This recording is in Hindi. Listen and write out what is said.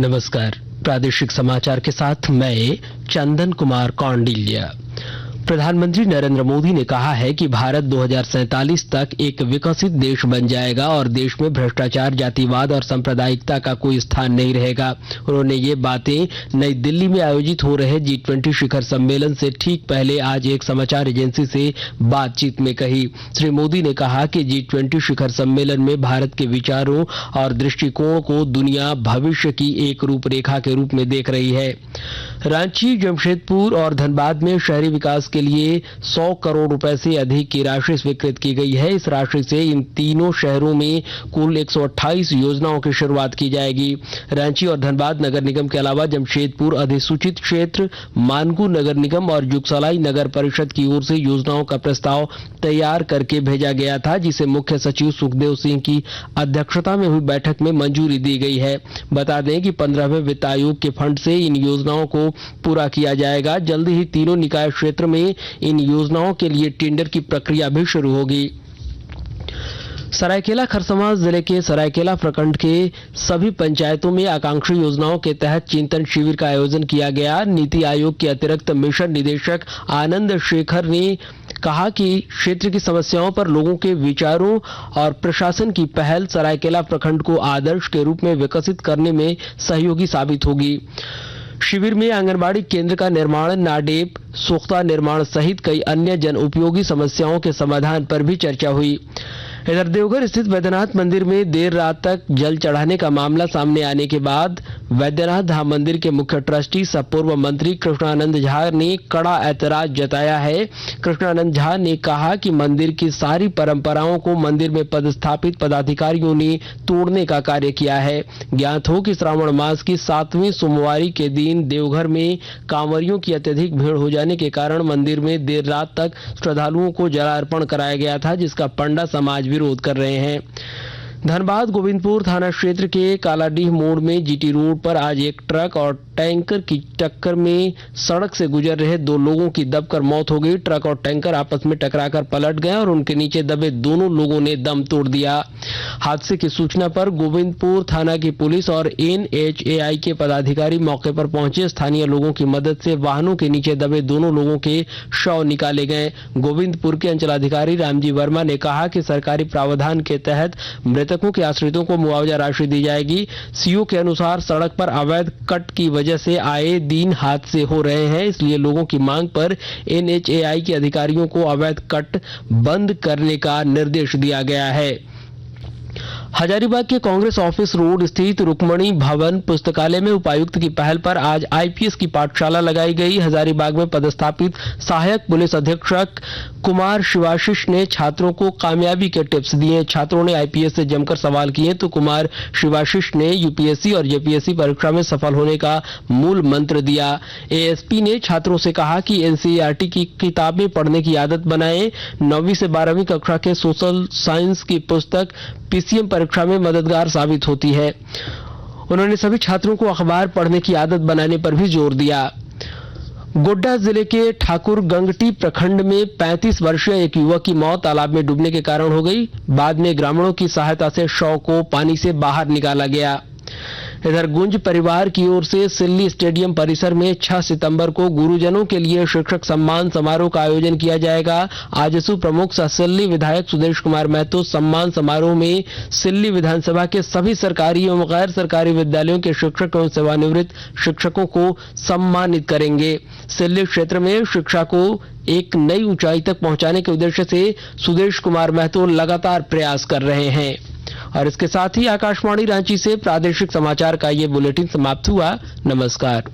नमस्कार। प्रादेशिक समाचार के साथ मैं चंदन कुमार कौंडिल्या। प्रधानमंत्री नरेंद्र मोदी ने कहा है कि भारत 2047 तक एक विकसित देश बन जाएगा और देश में भ्रष्टाचार, जातिवाद और सांप्रदायिकता का कोई स्थान नहीं रहेगा। उन्होंने ये बातें नई दिल्ली में आयोजित हो रहे G20 शिखर सम्मेलन से ठीक पहले आज एक समाचार एजेंसी से बातचीत में कही। श्री मोदी ने कहा कि G20 शिखर सम्मेलन में भारत के विचारों और दृष्टिकोण को दुनिया भविष्य की एक रूपरेखा के रूप में देख रही है। रांची, जमशेदपुर और धनबाद में शहरी विकास के लिए 100 करोड़ रुपए से अधिक की राशि स्वीकृत की गई है। इस राशि से इन तीनों शहरों में कुल 128 योजनाओं की शुरुआत की जाएगी। रांची और धनबाद नगर निगम के अलावा जमशेदपुर अधिसूचित क्षेत्र, मानगू नगर निगम और जुगसलाई नगर परिषद की ओर से योजनाओं का प्रस्ताव तैयार करके भेजा गया था, जिसे मुख्य सचिव सुखदेव सिंह की अध्यक्षता में हुई बैठक में मंजूरी दी गई है। बता दें कि 15वें वित्त आयोग के फंड से इन योजनाओं को पूरा किया जाएगा। जल्द ही तीनों निकाय क्षेत्र में इन योजनाओं के लिए टेंडर की प्रक्रिया भी शुरू होगी। सरायकेला खरसावां जिले के सरायकेला प्रखंड के सभी पंचायतों में आकांक्षी योजनाओं के तहत चिंतन शिविर का आयोजन किया गया। नीति आयोग के अतिरिक्त मिशन निदेशक आनंद शेखर ने कहा कि क्षेत्र की समस्याओं पर लोगों के विचारों और प्रशासन की पहल सरायकेला प्रखंड को आदर्श के रूप में विकसित करने में सहयोगी साबित होगी। शिविर में आंगनबाड़ी केंद्र का निर्माण, नाडेप, सोख्ता निर्माण सहित कई अन्य जन उपयोगी समस्याओं के समाधान पर भी चर्चा हुई। इधर देवघर स्थित वैद्यनाथ मंदिर में देर रात तक जल चढ़ाने का मामला सामने आने के बाद वैद्यनाथ धाम मंदिर के मुख्य ट्रस्टी सह पूर्व मंत्री कृष्णानंद झा ने कड़ा ऐतराज जताया है। कृष्णानंद झा ने कहा कि मंदिर की सारी परंपराओं को मंदिर में पदस्थापित पदाधिकारियों ने तोड़ने का कार्य किया है। ज्ञात हो कि श्रावण मास की 7वीं सोमवारी के दिन देवघर में कांवरियों की अत्यधिक भीड़ हो जाने के कारण मंदिर में देर रात तक श्रद्धालुओं को जलार्पण कराया गया था, जिसका पंडा समाज विरोध कर रहे हैं। धनबाद गोविंदपुर थाना क्षेत्र के कालाडीह मोड़ में जीटी रोड पर आज एक ट्रक और टैंकर की टक्कर में सड़क से गुजर रहे 2 लोगों की दबकर मौत हो गई। ट्रक और टैंकर आपस में टकराकर पलट गए और उनके नीचे दबे दोनों लोगों ने दम तोड़ दिया। हादसे की सूचना पर गोविंदपुर थाना की पुलिस और NHAI के पदाधिकारी मौके पर पहुंचे। स्थानीय लोगों की मदद से वाहनों के नीचे दबे दोनों लोगों के शव निकाले गए। गोविंदपुर के अंचलाधिकारी रामजी वर्मा ने कहा कि सरकारी प्रावधान के तहत मृतकों के आश्रितों को मुआवजा राशि दी जाएगी। सीओ के अनुसार सड़क पर अवैध कट की वजह से आए दिन हादसे हो रहे हैं, इसलिए लोगों की मांग पर NHAI के अधिकारियों को अवैध कट बंद करने का निर्देश दिया गया है। हजारीबाग के कांग्रेस ऑफिस रोड स्थित रुक्मणी भवन पुस्तकालय में उपायुक्त की पहल पर आज IPS की पाठशाला लगाई गई। हजारीबाग में पदस्थापित सहायक पुलिस अधीक्षक कुमार शिवाशीष ने छात्रों को कामयाबी के टिप्स दिए। छात्रों ने IPS से जमकर सवाल किए तो कुमार शिवाशीष ने UPSC और JPSC परीक्षा में सफल होने का मूल मंत्र दिया। ASP ने छात्रों से कहा कि NCERT की किताबें पढ़ने की आदत बनाएं। 9वीं से 12वीं कक्षा के सोशल साइंस की पुस्तक PCM परीक्षा में मददगार साबित होती है। उन्होंने सभी छात्रों को अखबार पढ़ने की आदत बनाने पर भी जोर दिया। गोड्डा जिले के ठाकुर गंगटी प्रखंड में 35 वर्षीय एक युवक की मौत तालाब में डूबने के कारण हो गई। बाद में ग्रामीणों की सहायता से शव को पानी से बाहर निकाला गया। इधर गुंज परिवार की ओर से सिल्ली स्टेडियम परिसर में 6 सितंबर को गुरुजनों के लिए शिक्षक सम्मान समारोह का आयोजन किया जाएगा। आजसू प्रमुख सह सिल्ली विधायक सुदेश कुमार महतो सम्मान समारोह में सिल्ली विधानसभा के सभी सरकारी एवं गैर सरकारी विद्यालयों के शिक्षक एवं सेवानिवृत्त शिक्षकों को सम्मानित करेंगे। सिल्ली क्षेत्र में शिक्षा को एक नई ऊंचाई तक पहुंचाने के उद्देश्य से सुदेश कुमार महतो लगातार प्रयास कर रहे हैं। और इसके साथ ही आकाशवाणी रांची से प्रादेशिक समाचार का ये बुलेटिन समाप्त हुआ। नमस्कार।